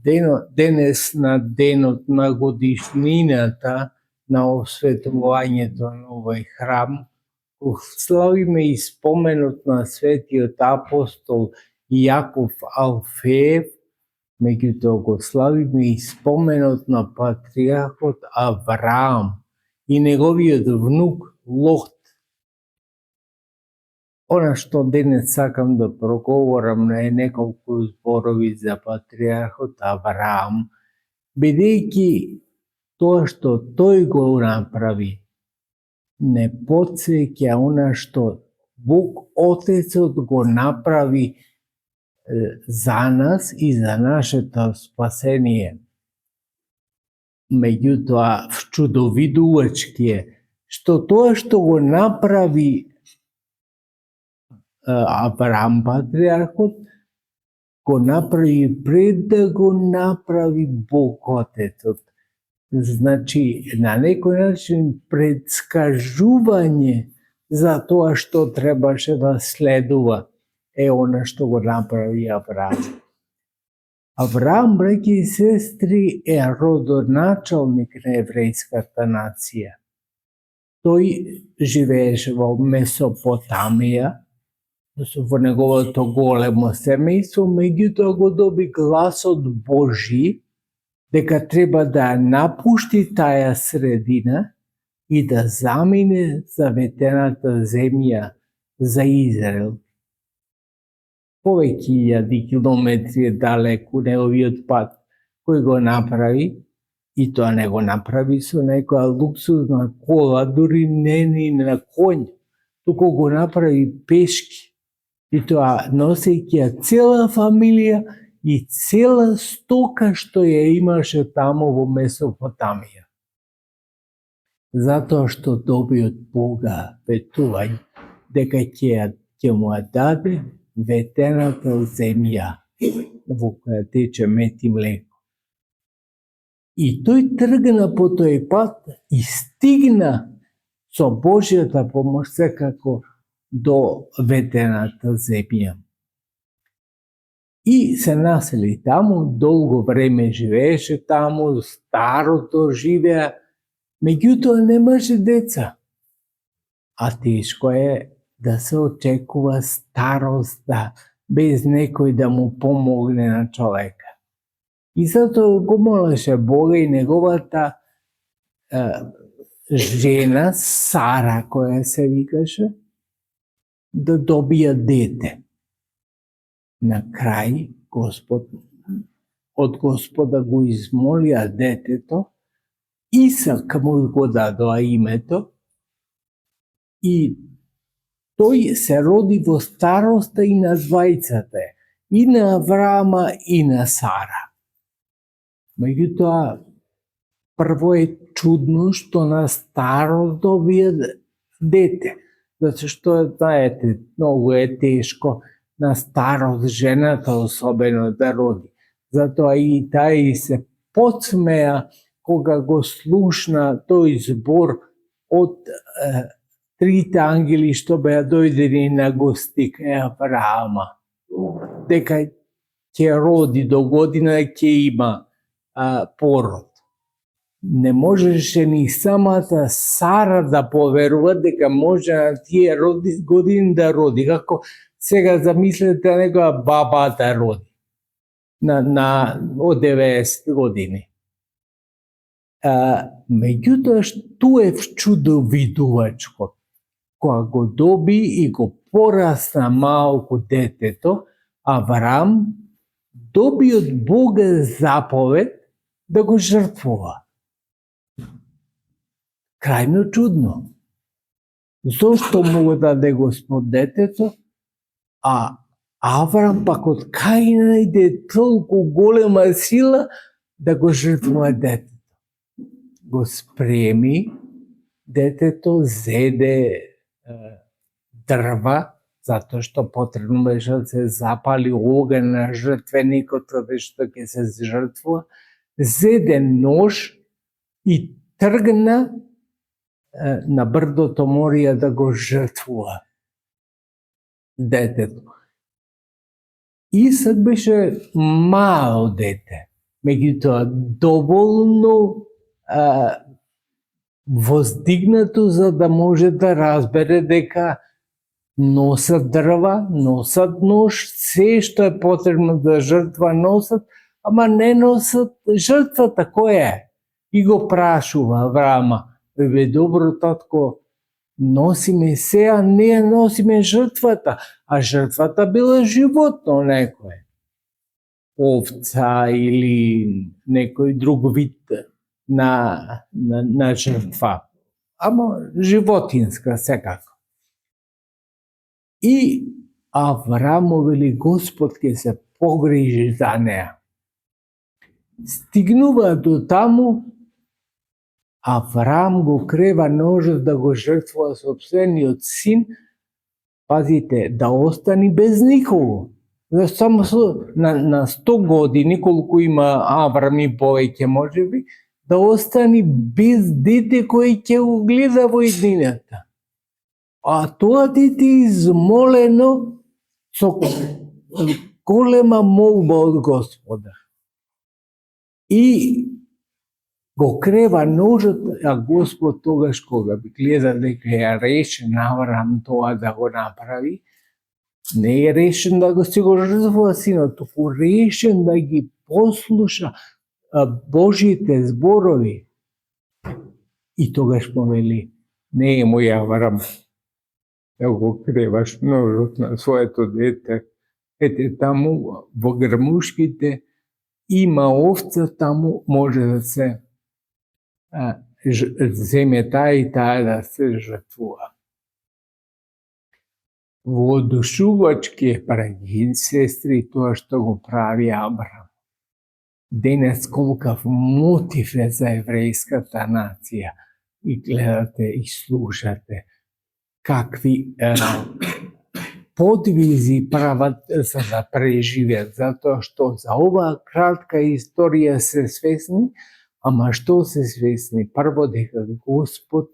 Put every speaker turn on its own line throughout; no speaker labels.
денес на денот на годишнината на осветувањето на овој храм, славиме и споменот на светиот апостол Јаков Алфеев, меѓутоа го славиме и споменот на патриархот Авраам и неговиот внук Лот. Она што денес сакам да проговорам е неколку зборови за патриархот Авраам, бидејќи тоа што тој го направи не потсеќа она што Бог Отецот го направи за нас и за нашето спасение. Меѓутоа, чудовидувачки е што тоа што го направи Авраам патриархот, го направи пред да го направи Бог Отецот. Значи, на некој начин предскажување за тоа што требаше да следува е она што го направи Авраам. Авраам, браќи и сестри, е родоначалник на еврејската нација. Тој живееше во Месопотамија, во неговото големо семејство, меѓутоа го доби гласот Божи дека треба да напушти таа средина и да замине заветената земја за Израел. Повеќе илјади километри е далеку неговиот пат, кој го направи, и тоа не го направи со некоја луксузна кола, дури не ни на конј, туку го направи пешки. И тоа носејќи цела фамилија и цела стока што ја имаше таму во Месопотамија. Затоа што доби од Бога ветување дека ќе му даде ветената земја во која тече мед и млеко. И тој тргна по тој пат и стигна со Божјата помош секако до ветената земја. И се насели таму, долго време живееше таму, старото живеа, меѓутоа немаше деца. А тешко е да се очекува старост без некој да му помогне на човека. И затоа го молеше Бога и неговата жена Сара, која се викаше, да добија дете. На крај од Господа го измолија детето, Исак му го дадоа името, и тој се роди во староста и на двајцата, и на Авраама и на Сара. Меѓутоа, прво е чудно што на старост добија дете, затоа што, знаете, многу е тешко на старост жената особено да роди. Затоа и тај се подсмеа кога го слушна тој збор од трите ангели што беа дојдени на гости кај Авраама, дека ќе роди до година, ќе има пород. Не можеше ни самата Сара да поверува дека може на тие години да роди. Како сега замислете некоја баба да роди од 90 години. Меѓутоа, што е чудовидувачко? Кога го доби и го порасна малку детето, Авраам доби од Бога заповед да го жртвува. Крајно чудно. Зошто му го даде Господ детето, а Авраам пак од кај најде толку голема сила да го жртвува детето? Го спреми детето, зеде дрва, затоа што потребно беше да се запали оган на жртвеникот каде што ќе се жртвува, зеде нож и тргна на брдото Морија да го жртвува детето. Исак беше мало дете, меѓутоа доволно воздигнато за да може да разбере дека носат дрва, носат нож, се што е потребно да жртва носат, ама не носат жртвата која е. И го прашува Авраама, бе добро татко, носиме се, а не носиме жртвата, а жртвата била животно некое. Овца или некој друг вид на жртва, ама животинска секако. И Авраам вели Господ ќе се погрижи за неа. Стигнува до таму, Авраам го крева ножот да го жртвува сопствениот син, пазите, да остани без никого. Само на 100 години, колку има Авраам и повеќе можеби, да остани без дете кој ќе го гледа во иднината. А тоа дете измолено со голема молба од Господа. И го крева ножот, а Господ тогаш кога би гледа дека ја решен Авраам тоа да го направи, не е решен да го си го жртвува синот, туку решен да ги послуша Божите зборови. И тогаш му вели, не е мој Авраам, да го креваш ножот на своето дете. Ете таму во грмушките има овца, таму може да се земе таа и таа да се жртвува. Воодушувачки е, браќи и сестри, тоа што го прави Авраам. Денес колкав мотив е за еврејската нација и гледате и слушате какви подвизи прават за да преживеат, затоа што за оваа кратка историја се свесни, ама што се свесни? Прво дека Господ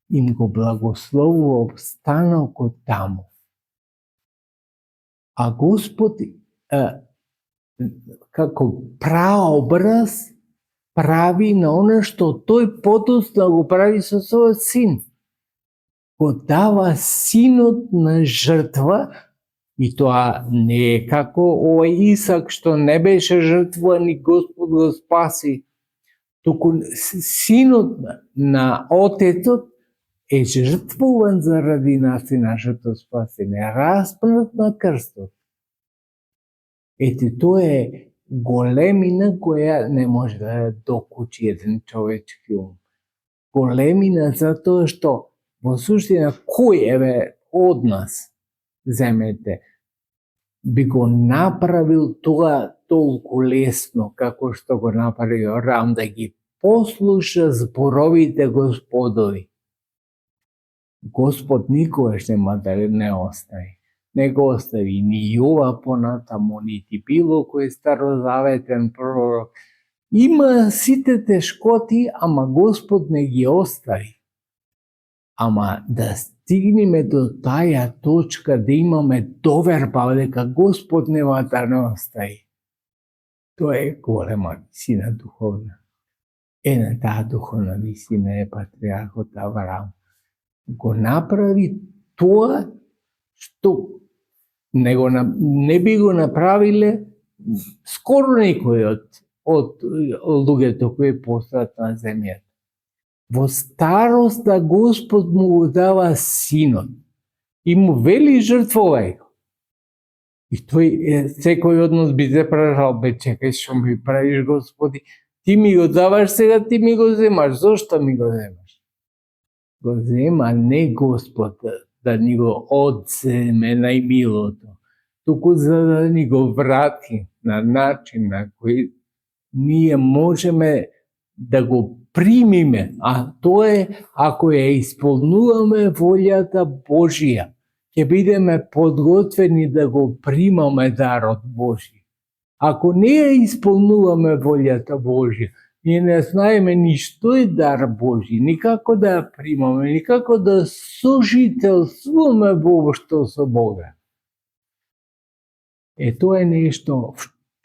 им го благословува обстанокот таму. А Господ како праобраз прави на она што тој подоцна го прави со својот син. Го дава синот на жртва, и тоа не е како овој Исак што не беше жртвуван и Господ го спаси, туку синот на отецот е жртвуван заради нашето спасење, распнат на крстот. Ете, тоа е големина која не може да ја докучи еден човечки ум. Големина затоа што во суштина кој од нас, земете, би го направил тоа толку лесно како што го направи Авраам, да ги послуша зборовите Господови. Господ никогаш нема да не остави. Не го остави ни Јова понатаму, нити било кој старозаветен пророк. Има сите тешкоти, ама Господ не ги остави. Ама да стигнеме до таја точка да имаме доверба дека Господ нема да не остави. Тоа е голема висина духовна. На таа духовна висина е патриархот Авраам. Го направи тоа што не би го направиле скоро некој од луѓето кои постојат на земјата. Во старост да Господ му го дава синот и му вели жртвувај го. И тој секој од нас би се прашал, бе чекај, што ми правиш Господи, ти ми го даваш сега, ти ми го земаш, зошто ми го земаш? Го зема не Господ да ни го одземе најмилото, туку за да ни го врати на начин на кој ние можеме да го примиме, а тоа е ако ја исполнуваме волјата Божија, ќе бидеме подготвени да го примаме дарот Божи. Ако не ја исполнуваме волјата Божја, ние не знаеме ни што е дар Божи, никако да ја примаме, никако да сожителствуваме воопшто со Бога. Тоа е нешто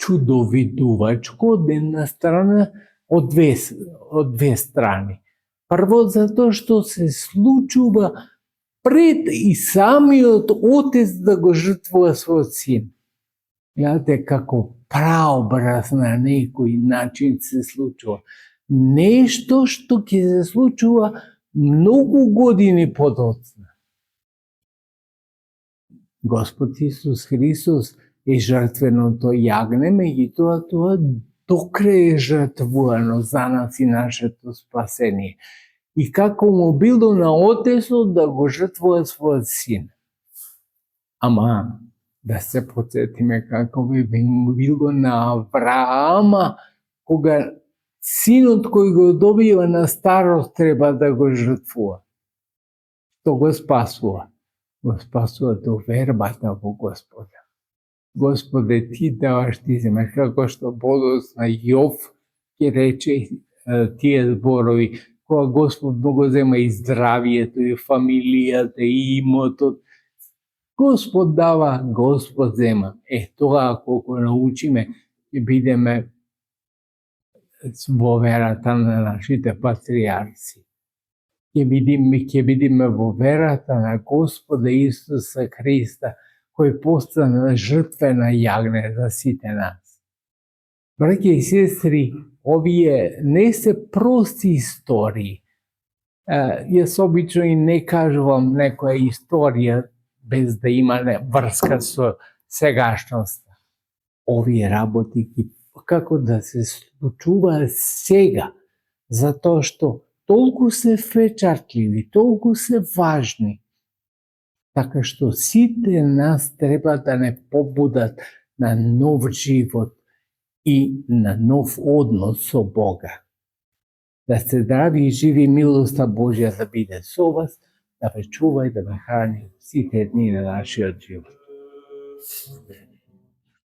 чудовитувачко од една страна, од две страни. Прво, затоа што се случува пред и самиот Отец да го жртвува својот син. Гледате како праобраз на некој начин се случува. Нешто што ќе се случува многу години подоцна. Господ Исус Христос е жртвеното јагне, меѓутоа тоа докрај е жртвувано за нас и нашето спасение. И како му било на Отецот да го жртвува својот син. Ама, да се потсетиме како би било на Авраама, кога синот кој го добива на старост треба да го жртвува. Што го спасува? Го спасува до вербата во Господа. Господе, ти даваш, ти земаш, како што подоцна Јов ќе рече тие зборови, кога Господ го зема и здравието, и фамилијата, и имотот. Господ дава, Господ зема. Тоа колку научиме, ќе бидеме во верата на нашите патриарси. Ќе бидеме во верата на Господа Исуса Христа, кој постана жртвена јагне за сите нас. Браќа и сестри, овие не се прости истории. Јас обично и не кажувам некоја историја без да има врска со сегашноста. Овие работи како да се случува сега, затоа што толку се впечатливи, толку се важни, така што сите нас треба да не побудат на нов живот и на нов однос со Бога. Да сте здрави и живи, милоста Божја да биде со вас, да ве чува и да ве храни сите дни на нашиот живот.